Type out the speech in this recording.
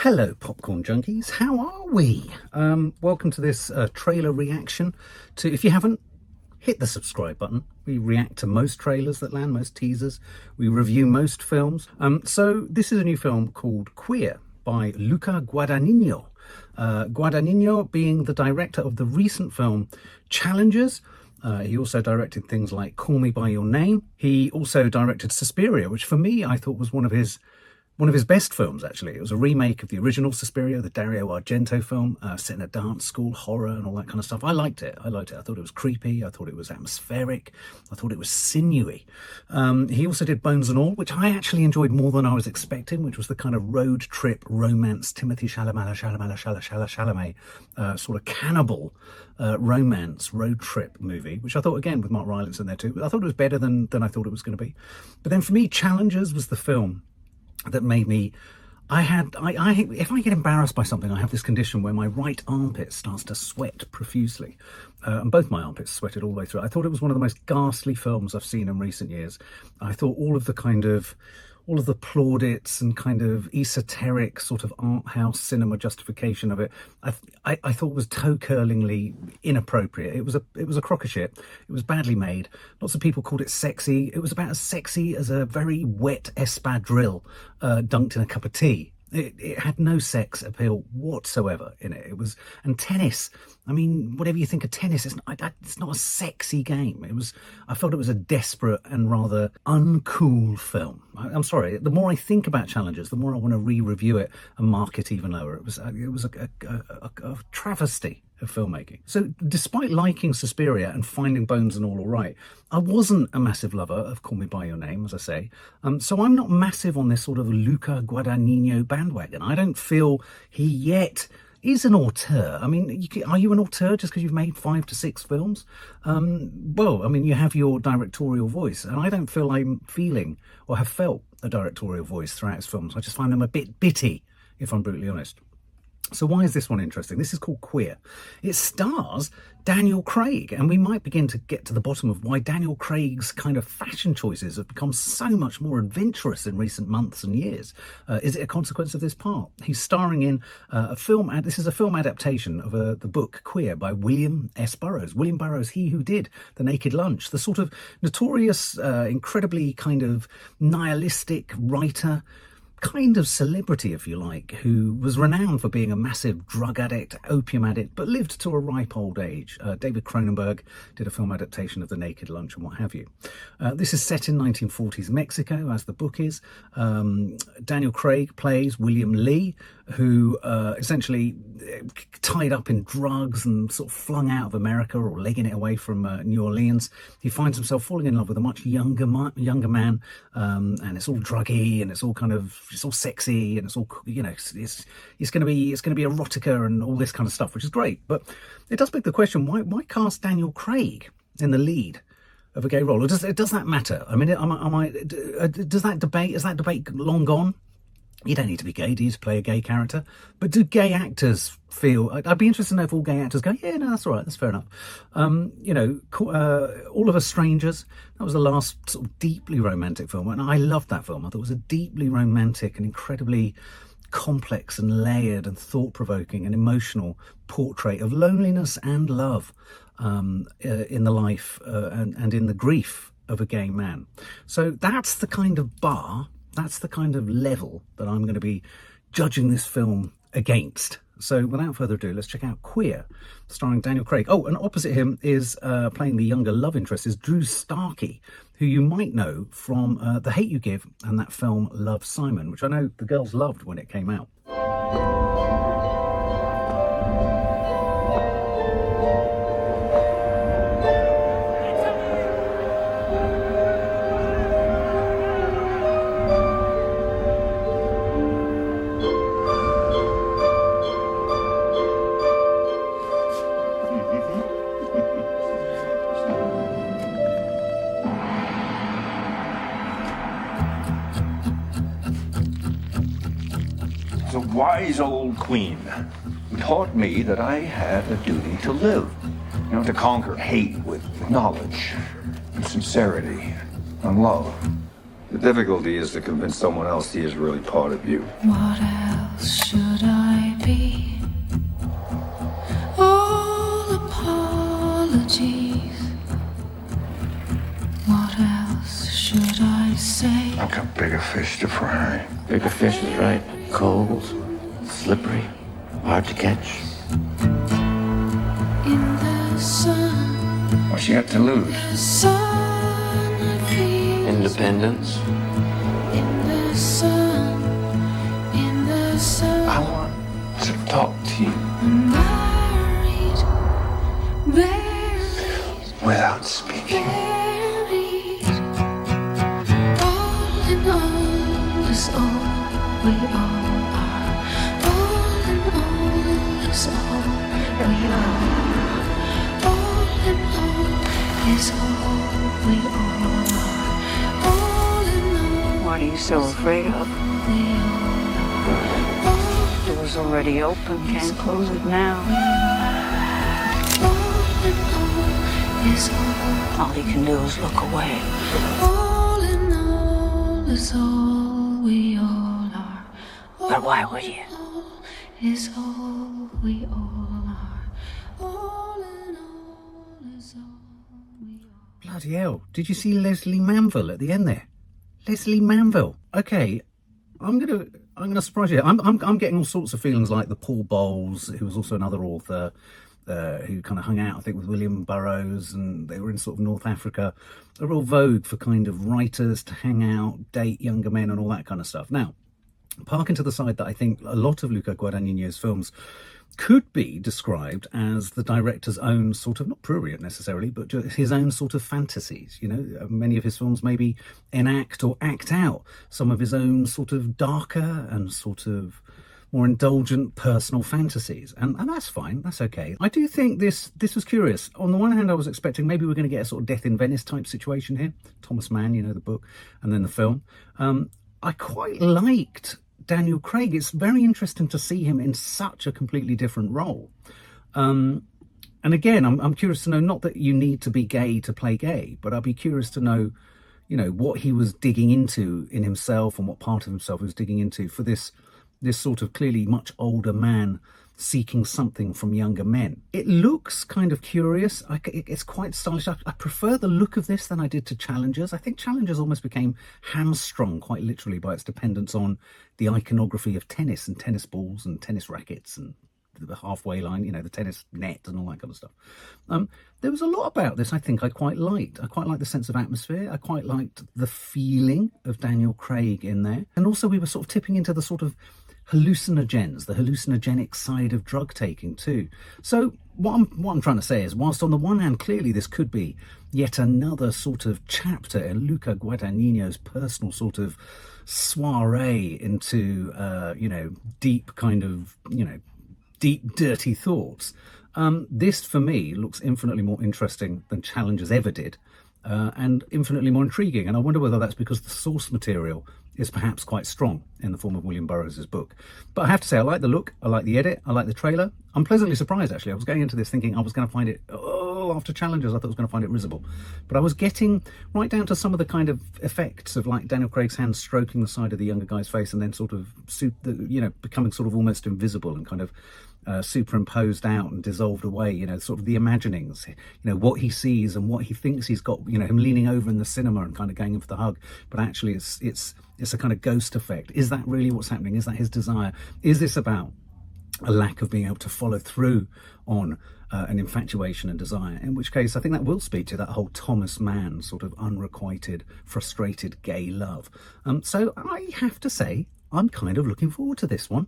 Hello, popcorn junkies. How are we? Welcome to this trailer reaction. If you haven't, hit the subscribe button. We react to most trailers that land, most teasers. We review most films. So this is a new film called Queer by Luca Guadagnino. Guadagnino being the director of the recent film Challengers. He also directed things like Call Me By Your Name. He also directed Suspiria, which for me I thought was one of his best films, actually. It was a remake of the original Suspiria, the Dario Argento film, set in a dance school, horror and all that kind of stuff. I liked it. I thought it was creepy. I thought it was atmospheric. I thought it was sinewy. He also did Bones and All, which I actually enjoyed more than I was expecting, which was the kind of road trip romance, Timothy Chalamet, sort of cannibal romance road trip movie, which I thought, again, with Mark Rylance in there too, I thought it was better than I thought it was going to be. But then for me, Challengers was the film that made me, if I get embarrassed by something, I have this condition where my right armpit starts to sweat profusely. And both my armpits sweated all the way through. I thought it was one of the most ghastly films I've seen in recent years. I thought all of the plaudits and kind of esoteric sort of art house cinema justification of it, I thought was toe-curlingly inappropriate. It was a crock of shit. It was badly made. Lots of people called it sexy. It was about as sexy as a very wet espadrille dunked in a cup of tea. It had no sex appeal whatsoever in it. And tennis. I mean, whatever you think of tennis, it's not a sexy game. I felt it was a desperate and rather uncool film. I'm sorry. The more I think about Challengers, the more I want to re-review it and mark it even lower. It was a travesty of filmmaking. So despite liking Suspiria and finding Bones and All right, I wasn't a massive lover of Call Me By Your Name, as I say. So I'm not massive on this sort of Luca Guadagnino bandwagon. I don't feel he yet is an auteur. I mean, are you an auteur just because you've made 5 to 6 films? Well, I mean, you have your directorial voice, and I don't feel I'm feeling or have felt a directorial voice throughout his films. I just find them a bit bitty, if I'm brutally honest. So why is this one interesting? This is called Queer. It stars Daniel Craig, and we might begin to get to the bottom of why Daniel Craig's kind of fashion choices have become so much more adventurous in recent months and years. Is it a consequence of this part? He's starring in a film, this is a film adaptation of the book Queer by William S. Burroughs. William Burroughs, he who did The Naked Lunch, the sort of notorious, incredibly kind of nihilistic writer, kind of celebrity, if you like, who was renowned for being a massive drug addict, opium addict, but lived to a ripe old age. David Cronenberg did a film adaptation of The Naked Lunch and what have you. This is set in 1940s Mexico, as the book is. Daniel Craig plays William Lee, who essentially tied up in drugs and sort of flung out of America or legging it away from New Orleans. He finds himself falling in love with a much younger man, and it's all druggy and it's all sexy and it's all, you know, it's going to be erotica and all this kind of stuff, which is great. But it does beg the question: why cast Daniel Craig in the lead of a gay role? Or does that matter? I mean, is that debate long gone? You don't need to be gay, do you, to play a gay character? But do gay actors feel... I'd be interested to know if all gay actors go, yeah, no, that's all right, that's fair enough. All of Us Strangers, that was the last sort of deeply romantic film, and I loved that film. I thought it was a deeply romantic and incredibly complex and layered and thought-provoking and emotional portrait of loneliness and love in the life and in the grief of a gay man. So that's the kind of bar... That's the kind of level that I'm going to be judging this film against. So without further ado, let's check out Queer, starring Daniel Craig. Oh, and opposite him is playing the younger love interest is Drew Starkey, who you might know from The Hate U Give and that film Love, Simon, which I know the girls loved when it came out. The wise old queen taught me that I had a duty to live, to conquer hate with knowledge and sincerity and love. The difficulty is to convince someone else he is really part of you. What else should fish to fry. Bigger fish is right. Cold, slippery, hard to catch. In the sun, What's she got to lose? the sun I feel. Independence. In the sun, in the sun. I want to talk to you Married, buried, without speaking. buried. All in all is all we all are. All in all is all we are. All in all is all we all are. All in all. What are you so afraid of? We all are. Door's already open, can't close it now. All in all is all. All you can do is look away. All in all is all we all are. But why would you? All is all we all are. All in all is all we all are. Bloody hell. Did you see Lesley Manville at the end there? Lesley Manville. Okay, I'm gonna surprise you. I'm getting all sorts of feelings like the Paul Bowles, who was also another author, who kind of hung out, I think, with William Burroughs, and they were in sort of North Africa. A real vogue for kind of writers to hang out, date younger men, and all that kind of stuff. Now, parking to the side that I think a lot of Luca Guadagnino's films could be described as the director's own sort of, not prurient necessarily, but just his own sort of fantasies. You know, many of his films maybe enact or act out some of his own sort of darker and sort of more indulgent personal fantasies. And that's fine, that's okay. I do think this was curious. On the one hand, I was expecting maybe we're going to get a sort of Death in Venice type situation here. Thomas Mann, you know, the book, and then the film. I quite liked Daniel Craig. It's very interesting to see him in such a completely different role. And again, I'm curious to know, not that you need to be gay to play gay, but I'd be curious to know, you know, what he was digging into in himself and what part of himself he was digging into for this sort of clearly much older man seeking something from younger men. It looks kind of curious. It's quite stylish. I prefer the look of this than I did to Challengers. I think Challengers almost became hamstrung quite literally by its dependence on the iconography of tennis and tennis balls and tennis rackets and the halfway line, you know, the tennis net and all that kind of stuff. There was a lot about this I think I quite liked. I quite liked the sense of atmosphere. I quite liked the feeling of Daniel Craig in there. And also we were sort of tipping into the sort of hallucinogens, the hallucinogenic side of drug taking too. So what I'm trying to say is, whilst on the one hand clearly this could be yet another sort of chapter in Luca Guadagnino's personal sort of soiree into you know, deep kind of, you know, deep dirty thoughts, this for me looks infinitely more interesting than Challengers ever did, and infinitely more intriguing. And I wonder whether that's because the source material is perhaps quite strong in the form of William Burroughs' book. But I have to say, I like the look, I like the edit, I like the trailer. I'm pleasantly surprised, actually. I was going into this thinking I was going to find it, after Challengers, I thought I was going to find it risible. But I was getting right down to some of the kind of effects of like Daniel Craig's hand stroking the side of the younger guy's face and then sort of, you know, becoming sort of almost invisible and kind of superimposed out and dissolved away, you know, sort of the imaginings, you know, what he sees and what he thinks he's got, you know, him leaning over in the cinema and kind of going in for the hug, but actually it's a kind of ghost effect. Is that really what's happening? Is that his desire? Is this about a lack of being able to follow through on an infatuation and desire? In which case I think that will speak to that whole Thomas Mann sort of unrequited, frustrated gay love. So I have to say I'm kind of looking forward to this one.